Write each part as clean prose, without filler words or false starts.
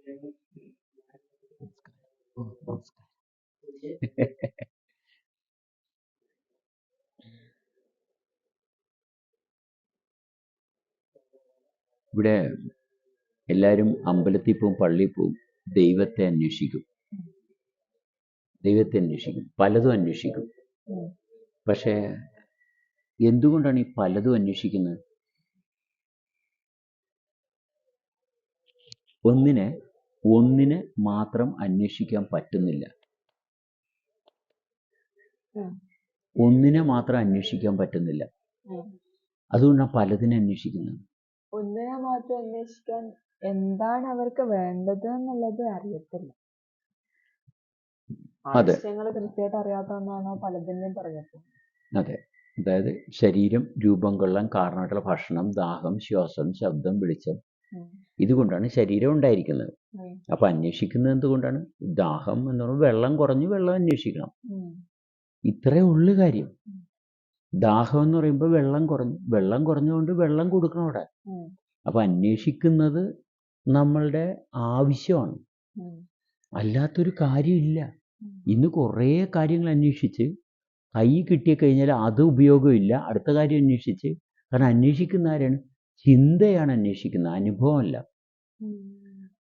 ഓ, നമസ്കാരം. ഇവിടെ എല്ലാവരും അമ്പലത്തിൽ പോവും, പള്ളിയിൽ പോവും, ദൈവത്തെ അന്വേഷിക്കും. ദൈവത്തെ അന്വേഷിക്കും, പലതും അന്വേഷിക്കും. പക്ഷേ എന്തുകൊണ്ടാണ് ഈ പലതും അന്വേഷിക്കുന്നത്? ഒന്നിനെ മാത്രം അന്വേഷിക്കാൻ പറ്റുന്നില്ല. ഒന്നിനെ മാത്രം അന്വേഷിക്കാൻ പറ്റുന്നില്ല. അതുകൊണ്ടാണ് പലതിനെ അന്വേഷിക്കുന്നത്. ഒന്നിനെ മാത്രം അന്വേഷിക്കാൻ എന്താണ് അവർക്ക് വേണ്ടത് എന്നുള്ളത് അറിയത്തില്ല. അതെ, ആവശ്യങ്ങൾ കൃത്യമായിട്ട് അറിയാത്തതെന്നാണോ പലതിനെയും പറയുന്നത്? അതെ. അതായത് ശരീരം രൂപം കൊള്ളാൻ കാരണമായിട്ടുള്ള ഭക്ഷണം, ദാഹം, ശ്വാസം, ശബ്ദം, വെളിച്ചം, ഇതുകൊണ്ടാണ് ശരീരം ഉണ്ടായിരിക്കുന്നത്. അപ്പൊ അന്വേഷിക്കുന്നത് എന്തുകൊണ്ടാണ്? ദാഹം എന്ന് പറയുമ്പോൾ വെള്ളം കുറഞ്ഞു, വെള്ളം അന്വേഷിക്കണം. ഇത്രേ ഉള്ളു കാര്യം. ദാഹം എന്ന് പറയുമ്പോൾ വെള്ളം കുറഞ്ഞു, വെള്ളം കുറഞ്ഞുകൊണ്ട് വെള്ളം കൊടുക്കണം അവിടെ. അപ്പൊ അന്വേഷിക്കുന്നത് നമ്മളുടെ ആവശ്യമാണ്, അല്ലാത്തൊരു കാര്യമില്ല. ഇന്ന് കുറേ കാര്യങ്ങൾ അന്വേഷിച്ച് കൈ കിട്ടിക്കഴിഞ്ഞാൽ അത് ഉപയോഗമില്ല, അടുത്ത കാര്യം അന്വേഷിച്ച്. കാരണം അന്വേഷിക്കുന്ന ആരാണ്? ചിന്തയാണ് അന്വേഷിക്കുന്നത്, അനുഭവമല്ല.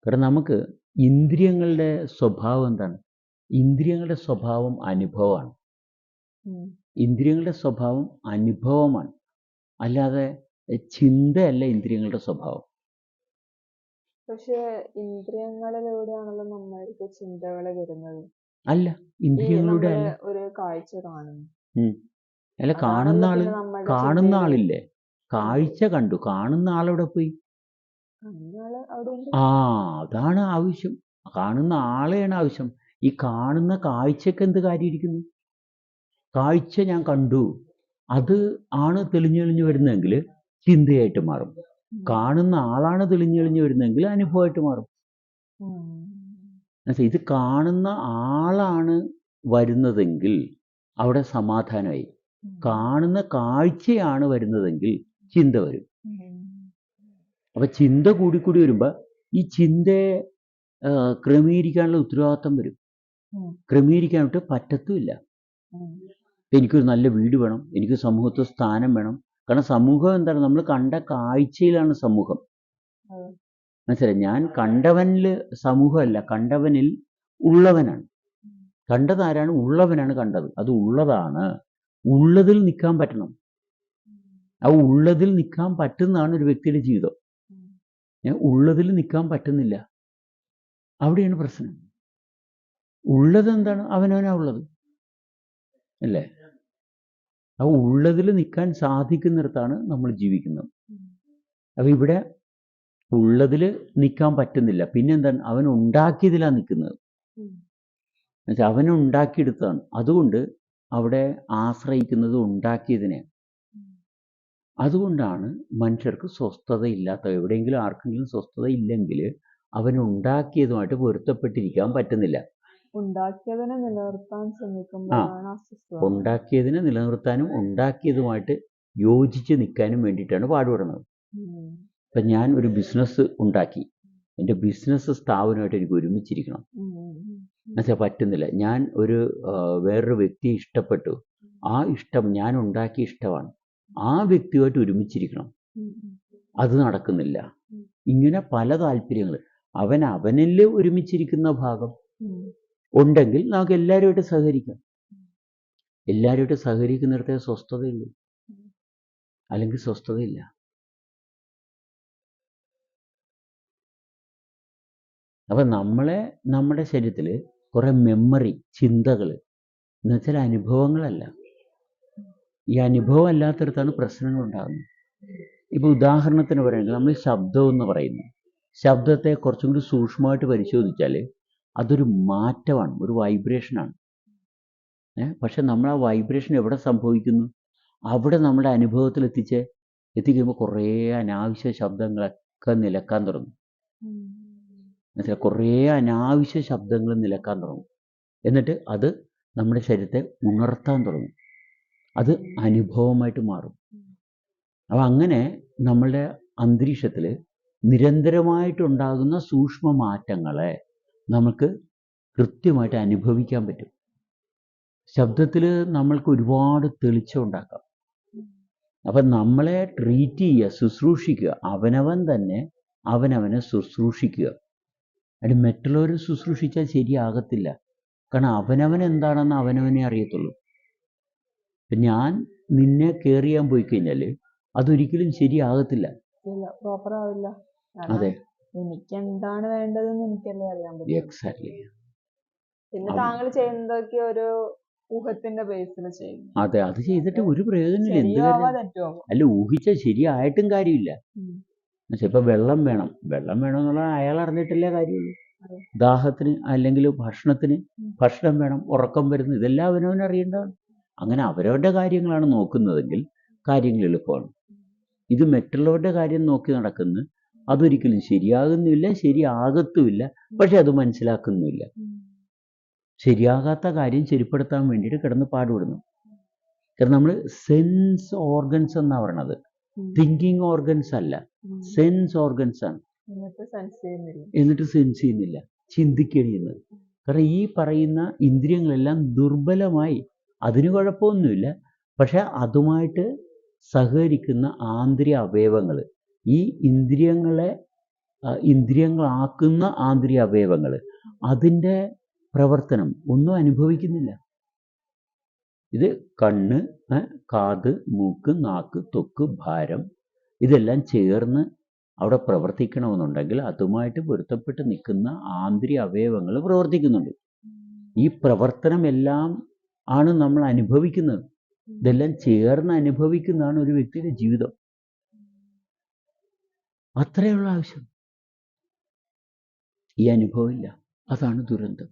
കാരണം നമുക്ക് ഇന്ദ്രിയങ്ങളുടെ സ്വഭാവം എന്താണ്? ഇന്ദ്രിയങ്ങളുടെ സ്വഭാവം അനുഭവമാണ്. ഇന്ദ്രിയങ്ങളുടെ സ്വഭാവം അനുഭവമാണ്, അല്ലാതെ ചിന്തയല്ല ഇന്ദ്രിയങ്ങളുടെ സ്വഭാവം. പക്ഷെ ഇന്ദ്രിയങ്ങളിലൂടെയാണല്ലോ നമ്മൾക്ക് ചിന്തകൾ വരുന്നത്. അല്ല, ഇന്ദ്രിയങ്ങളുടെ അല്ല. ഒരു കാഴ്ച കാണുന്നു, അല്ല, കാണുന്ന ആളില്ലേ? കാഴ്ച കണ്ടു, കാണുന്ന ആളെവിടെ പോയി? ആ, അതാണ് ആവശ്യം. കാണുന്ന ആളെയാണ് ആവശ്യം. ഈ കാണുന്ന കാഴ്ചക്ക് എന്ത് കാര്യം ഇരിക്കുന്നു? കാഴ്ച ഞാൻ കണ്ടു, അത് ആണ് തെളിഞ്ഞെളിഞ്ഞു വരുന്നതെങ്കിൽ ചിന്തയായിട്ട് മാറും. കാണുന്ന ആളാണ് തെളിഞ്ഞെളിഞ്ഞു വരുന്നതെങ്കിൽ അനുഭവമായിട്ട് മാറും. ഇത് കാണുന്ന ആളാണ് വരുന്നതെങ്കിൽ അവിടെ സമാധാനമായി. കാണുന്ന കാഴ്ചയാണ് വരുന്നതെങ്കിൽ ചിന്ത വരും. അപ്പൊ ചിന്ത കൂടിക്കൂടി വരുമ്പോ ഈ ചിന്തയെ ക്രമീകരിക്കാനുള്ള ഉത്തരവാദിത്തം വരും. ക്രമീകരിക്കാനായിട്ട് പറ്റത്തുമില്ല. എനിക്കൊരു നല്ല വീട് വേണം, എനിക്ക് സമൂഹത്തിൽ സ്ഥാനം വേണം. കാരണം സമൂഹം എന്താണ്? നമ്മൾ കണ്ട കാഴ്ചയിലാണ് സമൂഹം. മനസ്സിലായി? ഞാൻ കണ്ടവനിൽ സമൂഹമല്ല, കണ്ടവനിൽ ഉള്ളവനാണ്. കണ്ടതാരാണ്? ഉള്ളവനാണ് കണ്ടത്. അത് ഉള്ളതാണ്. ഉള്ളതിൽ നിൽക്കാൻ പറ്റണം. ആ ഉള്ളതിൽ നിൽക്കാൻ പറ്റുന്നതാണ് ഒരു വ്യക്തിയുടെ ജീവിതം. ഉള്ളതിൽ നിൽക്കാൻ പറ്റുന്നില്ല, അവിടെയാണ് പ്രശ്നം. ഉള്ളത് എന്താണ്? അവനവനാ ഉള്ളത് അല്ലേ? ആ ഉള്ളതിൽ നിൽക്കാൻ സാധിക്കുന്നിടത്താണ് നമ്മൾ ജീവിക്കുന്നത്. അപ്പൊ ഇവിടെ ഉള്ളതിൽ നിൽക്കാൻ പറ്റുന്നില്ല, പിന്നെന്താണ്? അവൻ ഉണ്ടാക്കിയതിലാണ് നിൽക്കുന്നത്. എന്നുവെച്ചാൽ അവനെ ഉണ്ടാക്കിയെടുത്തതാണ്. അതുകൊണ്ട് അവിടെ ആശ്രയിക്കുന്നത് ഉണ്ടാക്കിയതിനെ. അതുകൊണ്ടാണ് മനുഷ്യർക്ക് സ്വസ്ഥതയില്ലാത്ത. എവിടെയെങ്കിലും ആർക്കെങ്കിലും സ്വസ്ഥത ഇല്ലെങ്കിൽ അവൻ ഉണ്ടാക്കിയതുമായിട്ട് പൊരുത്തപ്പെട്ടിരിക്കാൻ പറ്റുന്നില്ല. ഉണ്ടാക്കിയതിനെ നിലനിർത്താൻ ശ്രമിക്കുമ്പോഴാണ് അസ്വസ്ഥത. ഉണ്ടാക്കിയതിനെ നിലനിർത്താനും ഉണ്ടാക്കിയതുമായിട്ട് യോജിച്ച് നിൽക്കാനും വേണ്ടിയിട്ടാണ് പാടുപെടുന്നത്. ഇപ്പം ഞാൻ ഒരു ബിസിനസ് ഉണ്ടാക്കി, എൻ്റെ ബിസിനസ് സ്ഥാപനമായിട്ട് എനിക്ക് ഒരുമിച്ചിരിക്കണം. എന്നുവെച്ചാൽ പറ്റുന്നില്ല. ഞാൻ വേറൊരു വ്യക്തിയെ ഇഷ്ടപ്പെട്ടു, ആ ഇഷ്ടം ഞാൻ ഉണ്ടാക്കിയ ഇഷ്ടമാണ്, ആ വ്യക്തിയുമായിട്ട് ഒരുമിച്ചിരിക്കണം, അത് നടക്കുന്നില്ല. ഇങ്ങനെ പല താല്പര്യങ്ങൾ. അവനിൽ ഒരുമിച്ചിരിക്കുന്ന ഭാഗം ഉണ്ടെങ്കിൽ നമുക്ക് എല്ലാവരുമായിട്ട് സഹകരിക്കാം. എല്ലാവരുമായിട്ട് സഹകരിക്കുന്നിടത്തേ സ്വസ്ഥതയുള്ളൂ, അല്ലെങ്കിൽ സ്വസ്ഥതയില്ല. അപ്പം നമ്മുടെ ശരീരത്തിൽ കുറെ മെമ്മറി, ചിന്തകൾ എന്ന് വെച്ചാൽ അനുഭവങ്ങളല്ല. ഈ അനുഭവം അല്ലാത്തടത്താണ് പ്രശ്നങ്ങൾ ഉണ്ടാകുന്നത്. ഇപ്പൊ ഉദാഹരണത്തിന് പറയുന്നത്, നമ്മൾ ശബ്ദം എന്ന് പറയുന്നു. ശബ്ദത്തെ കുറച്ചും കൂടി സൂക്ഷ്മമായിട്ട് പരിശോധിച്ചാൽ അതൊരു മാറ്റമാണ്, ഒരു വൈബ്രേഷനാണ്. പക്ഷെ നമ്മൾ ആ വൈബ്രേഷൻ എവിടെ സംഭവിക്കുന്നു? അവിടെ നമ്മുടെ അനുഭവത്തിൽ എത്തിക്കുമ്പോൾ കുറേ അനാവശ്യ ശബ്ദങ്ങളൊക്കെ നിലക്കാൻ തുടങ്ങും. മനസ്സിലായി? കുറേ അനാവശ്യ ശബ്ദങ്ങൾ നിലക്കാൻ തുടങ്ങും. എന്നിട്ട് അത് നമ്മുടെ ശരീരത്തെ ഉണർത്താൻ തുടങ്ങും. അത് അനുഭവമായിട്ട് മാറും. അപ്പം അങ്ങനെ നമ്മളുടെ അന്തരീക്ഷത്തിൽ നിരന്തരമായിട്ടുണ്ടാകുന്ന സൂക്ഷ്മ മാറ്റങ്ങളെ നമുക്ക് കൃത്യമായിട്ട് അനുഭവിക്കാൻ പറ്റും. ശബ്ദത്തിൽ നമ്മൾക്ക് ഒരുപാട് തെളിച്ചം ഉണ്ടാക്കാം. അപ്പം നമ്മളെ ട്രീറ്റ് ചെയ്യുക, ശുശ്രൂഷിക്കുക, അവനവൻ തന്നെ അവനവനെ ശുശ്രൂഷിക്കുക. അത് മറ്റുള്ളവരെ ശുശ്രൂഷിച്ചാൽ ശരിയാകത്തില്ല. കാരണം അവനവൻ എന്താണെന്ന് അവനവനെ അറിയത്തുള്ളൂ. ഇപ്പം ഞാൻ നിന്നെ കെയർ ചെയ്യാൻ പോയി കഴിഞ്ഞാൽ അതൊരിക്കലും ശരിയാകത്തില്ല. പ്രോപ്പർ ആവില്ല. അതെ, എനിക്ക് എന്താണ് വേണ്ടതെന്ന് എനിക്കല്ലേ അറിയാൻ പറ്റും. എക്സാക്ട്ലി. പിന്നെ താങ്കൾ ചെയ്യുന്നതൊക്കെ ഒരു ഊഹത്തിന്റെ ബേസിൽ ചെയ്യും. അതെ, അത് ചെയ്തിട്ട് ഒരു പ്രയോജനമില്ല. എന്ത് ശരിയാവാ കാര്യം? തെറ്റോ? അല്ല, ഊഹിച്ചാൽ ശരിയായിട്ടും കാര്യമില്ല. പക്ഷെ ഇപ്പം വെള്ളം വേണം എന്നുള്ള അയാൾ അറിഞ്ഞിട്ടല്ലേ കാര്യമുള്ളൂ. ദാഹത്തിന് അല്ലെങ്കിൽ ഭക്ഷണത്തിന് ഭക്ഷണം വേണം, ഉറക്കം വരുന്നു, ഇതെല്ലാം അവനവൻ അറിയേണ്ടതാണ്. അങ്ങനെ അവരവരുടെ കാര്യങ്ങളാണ് നോക്കുന്നതെങ്കിൽ കാര്യങ്ങൾ എളുപ്പമാണ്. ഇത് മറ്റുള്ളവരുടെ കാര്യം നോക്കി നടക്കുന്ന അതൊരിക്കലും ശരിയാകുന്നുമില്ല, ശരിയാകത്തുമില്ല. പക്ഷെ അത് മനസ്സിലാക്കുന്നുമില്ല. ശരിയാകാത്ത കാര്യം ശരിപ്പെടുത്താൻ വേണ്ടിയിട്ട് കിടന്ന് പാടുപെടുന്നു. കാരണം നമ്മൾ സെൻസ് ഓർഗൻസ് എന്നാണ് പറയണത്, തിങ്കിങ് ഓർഗൻസ് അല്ല, സെൻസ് ഓർഗൻസ് ആണ്. എന്നിട്ട് സെൻസ് ചെയ്യുന്നില്ല, ചിന്തിക്കുകയാണ്. കാരണം ഈ പറയുന്ന ഇന്ദ്രിയങ്ങളെല്ലാം ദുർബലമായി. അതിന് കുഴപ്പമൊന്നുമില്ല. പക്ഷെ അതുമായിട്ട് സഹകരിക്കുന്ന ആന്തരിക അവയവങ്ങൾ, ഈ ഇന്ദ്രിയങ്ങളാക്കുന്ന ആന്തരിക അവയവങ്ങൾ, അതിൻ്റെ പ്രവർത്തനം ഒന്നും അനുഭവിക്കുന്നില്ല. ഇത് കണ്ണ്, കാത്, മൂക്ക്, നാക്ക്, ത്വക്ക്, ഭാരം, ഇതെല്ലാം ചേർന്ന് അവിടെ പ്രവർത്തിക്കണമെന്നുണ്ടെങ്കിൽ അതുമായിട്ട് പൊരുത്തപ്പെട്ട് നിൽക്കുന്ന ആന്തരിക അവയവങ്ങൾ പ്രവർത്തിക്കുന്നുണ്ട്. ഈ പ്രവർത്തനമെല്ലാം ആണ് നമ്മൾ അനുഭവിക്കുന്നത്. ഇതെല്ലാം ചേർന്ന് അനുഭവിക്കുന്നതാണ് ഒരു വ്യക്തിയുടെ ജീവിതം. അത്രയുള്ള ആവശ്യം. ഈ അനുഭവമില്ല, അതാണ് ദുരന്തം.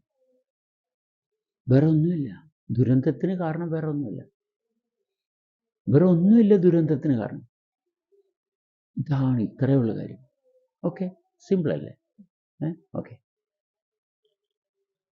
വേറെ ഒന്നുമില്ല. ദുരന്തത്തിന് കാരണം വേറെ ഒന്നുമില്ല. ദുരന്തത്തിന് കാരണം. ഇതാണ് ഇത്രയുള്ള കാര്യം. ഓക്കെ, സിമ്പിൾ അല്ലേ? ഓക്കെ.